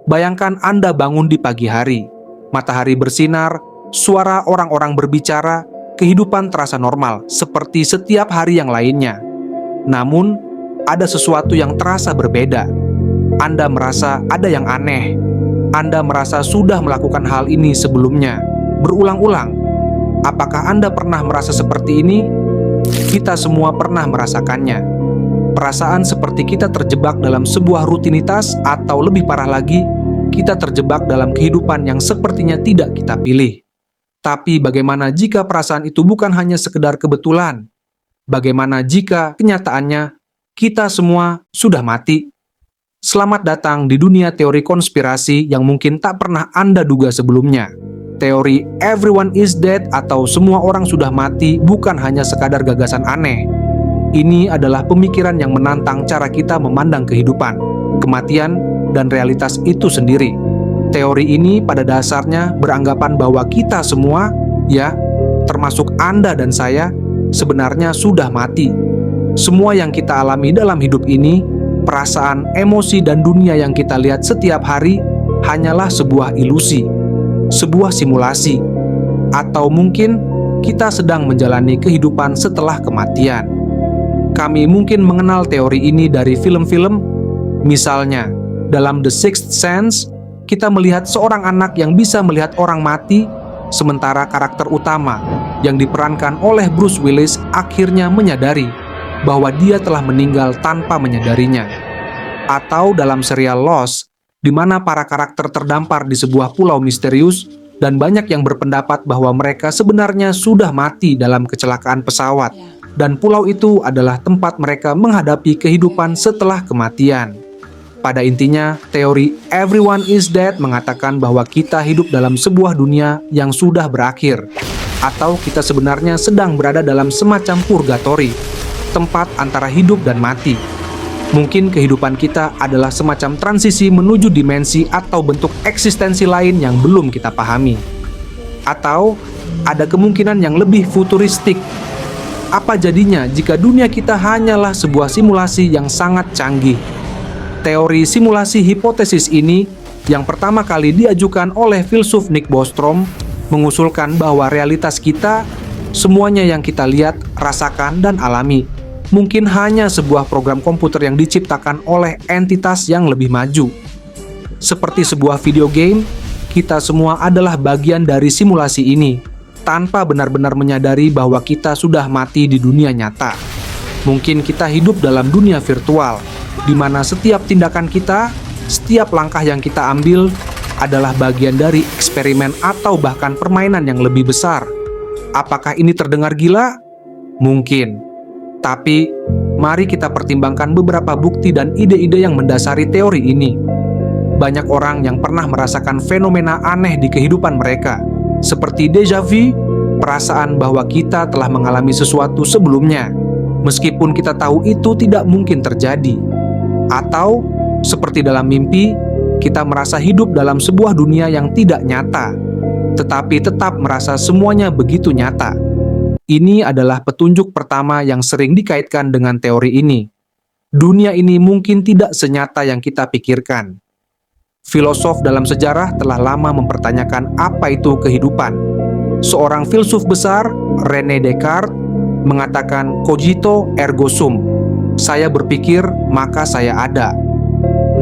Bayangkan Anda bangun di pagi hari, matahari bersinar, suara orang-orang berbicara, kehidupan terasa normal seperti setiap hari yang lainnya. Namun, ada sesuatu yang terasa berbeda. Anda merasa ada yang aneh. Anda merasa sudah melakukan hal ini sebelumnya, berulang-ulang. Apakah Anda pernah merasa seperti ini? Kita semua pernah merasakannya. Perasaan seperti kita terjebak dalam sebuah rutinitas, atau lebih parah lagi, kita terjebak dalam kehidupan yang sepertinya tidak kita pilih. Tapi bagaimana jika perasaan itu bukan hanya sekedar kebetulan? Bagaimana jika kenyataannya kita semua sudah mati? Selamat datang di dunia teori konspirasi yang mungkin tak pernah Anda duga sebelumnya. Teori everyone is dead atau semua orang sudah mati bukan hanya sekadar gagasan aneh. Ini adalah pemikiran yang menantang cara kita memandang kehidupan, kematian, dan realitas itu sendiri. Teori ini pada dasarnya beranggapan bahwa kita semua, ya, termasuk Anda dan saya, sebenarnya sudah mati. Semua yang kita alami dalam hidup ini, perasaan, emosi, dan dunia yang kita lihat setiap hari hanyalah sebuah ilusi, sebuah simulasi, atau mungkin kita sedang menjalani kehidupan setelah kematian. Kami mungkin mengenal teori ini dari film-film. Misalnya, dalam The Sixth Sense, kita melihat seorang anak yang bisa melihat orang mati, sementara karakter utama yang diperankan oleh Bruce Willis akhirnya menyadari bahwa dia telah meninggal tanpa menyadarinya. Atau dalam serial Lost, di mana para karakter terdampar di sebuah pulau misterius dan banyak yang berpendapat bahwa mereka sebenarnya sudah mati dalam kecelakaan pesawat, dan pulau itu adalah tempat mereka menghadapi kehidupan setelah kematian. Pada intinya, teori everyone is dead mengatakan bahwa kita hidup dalam sebuah dunia yang sudah berakhir, atau kita sebenarnya sedang berada dalam semacam purgatori, tempat antara hidup dan mati. Mungkin kehidupan kita adalah semacam transisi menuju dimensi atau bentuk eksistensi lain yang belum kita pahami. Atau ada kemungkinan yang lebih futuristik. Apa jadinya jika dunia kita hanyalah sebuah simulasi yang sangat canggih? Teori simulasi hipotesis ini yang pertama kali diajukan oleh filsuf Nick Bostrom mengusulkan bahwa realitas kita, semuanya yang kita lihat, rasakan, dan alami, mungkin hanya sebuah program komputer yang diciptakan oleh entitas yang lebih maju. Seperti sebuah video game, kita semua adalah bagian dari simulasi ini, tanpa benar-benar menyadari bahwa kita sudah mati di dunia nyata. Mungkin kita hidup dalam dunia virtual, di mana setiap tindakan kita, setiap langkah yang kita ambil adalah bagian dari eksperimen atau bahkan permainan yang lebih besar. Apakah ini terdengar gila? Mungkin. Tapi, mari kita pertimbangkan beberapa bukti dan ide-ide yang mendasari teori ini. Banyak orang yang pernah merasakan fenomena aneh di kehidupan mereka, seperti déjà vu, perasaan bahwa kita telah mengalami sesuatu sebelumnya, meskipun kita tahu itu tidak mungkin terjadi. Atau, seperti dalam mimpi, kita merasa hidup dalam sebuah dunia yang tidak nyata, tetapi tetap merasa semuanya begitu nyata. Ini adalah petunjuk pertama yang sering dikaitkan dengan teori ini. Dunia ini mungkin tidak senyata yang kita pikirkan. Filosof dalam sejarah telah lama mempertanyakan apa itu kehidupan. Seorang filsuf besar, René Descartes, mengatakan cogito ergo sum. Saya berpikir, maka saya ada.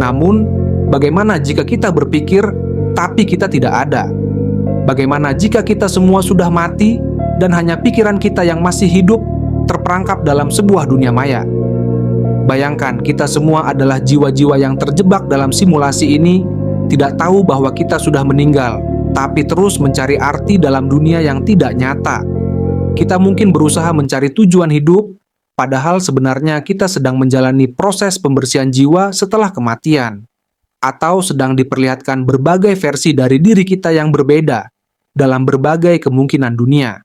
Namun, bagaimana jika kita berpikir, tapi kita tidak ada? Bagaimana jika kita semua sudah mati, dan hanya pikiran kita yang masih hidup terperangkap dalam sebuah dunia maya? Bayangkan kita semua adalah jiwa-jiwa yang terjebak dalam simulasi ini, tidak tahu bahwa kita sudah meninggal, tapi terus mencari arti dalam dunia yang tidak nyata. Kita mungkin berusaha mencari tujuan hidup, padahal sebenarnya kita sedang menjalani proses pembersihan jiwa setelah kematian, atau sedang diperlihatkan berbagai versi dari diri kita yang berbeda dalam berbagai kemungkinan dunia.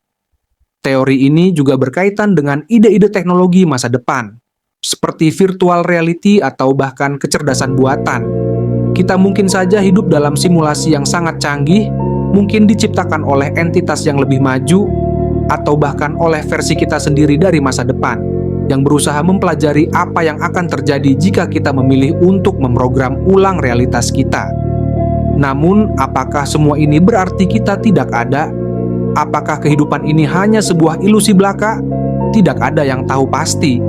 Teori ini juga berkaitan dengan ide-ide teknologi masa depan, seperti virtual reality atau bahkan kecerdasan buatan. Kita mungkin saja hidup dalam simulasi yang sangat canggih, mungkin diciptakan oleh entitas yang lebih maju, atau bahkan oleh versi kita sendiri dari masa depan, yang berusaha mempelajari apa yang akan terjadi jika kita memilih untuk memprogram ulang realitas kita. Namun, apakah semua ini berarti kita tidak ada? Apakah kehidupan ini hanya sebuah ilusi belaka? Tidak ada yang tahu pasti.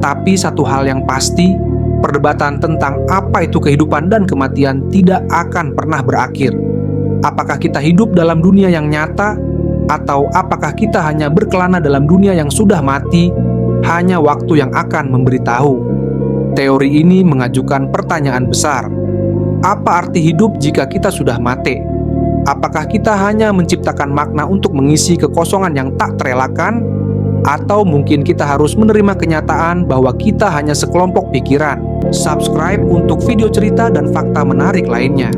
Tapi satu hal yang pasti, perdebatan tentang apa itu kehidupan dan kematian tidak akan pernah berakhir. Apakah kita hidup dalam dunia yang nyata, atau apakah kita hanya berkelana dalam dunia yang sudah mati? Hanya waktu yang akan memberitahu. Teori ini mengajukan pertanyaan besar. Apa arti hidup jika kita sudah mati? Apakah kita hanya menciptakan makna untuk mengisi kekosongan yang tak terelakkan? Atau mungkin kita harus menerima kenyataan bahwa kita hanya sekelompok pikiran? Subscribe untuk video cerita dan fakta menarik lainnya.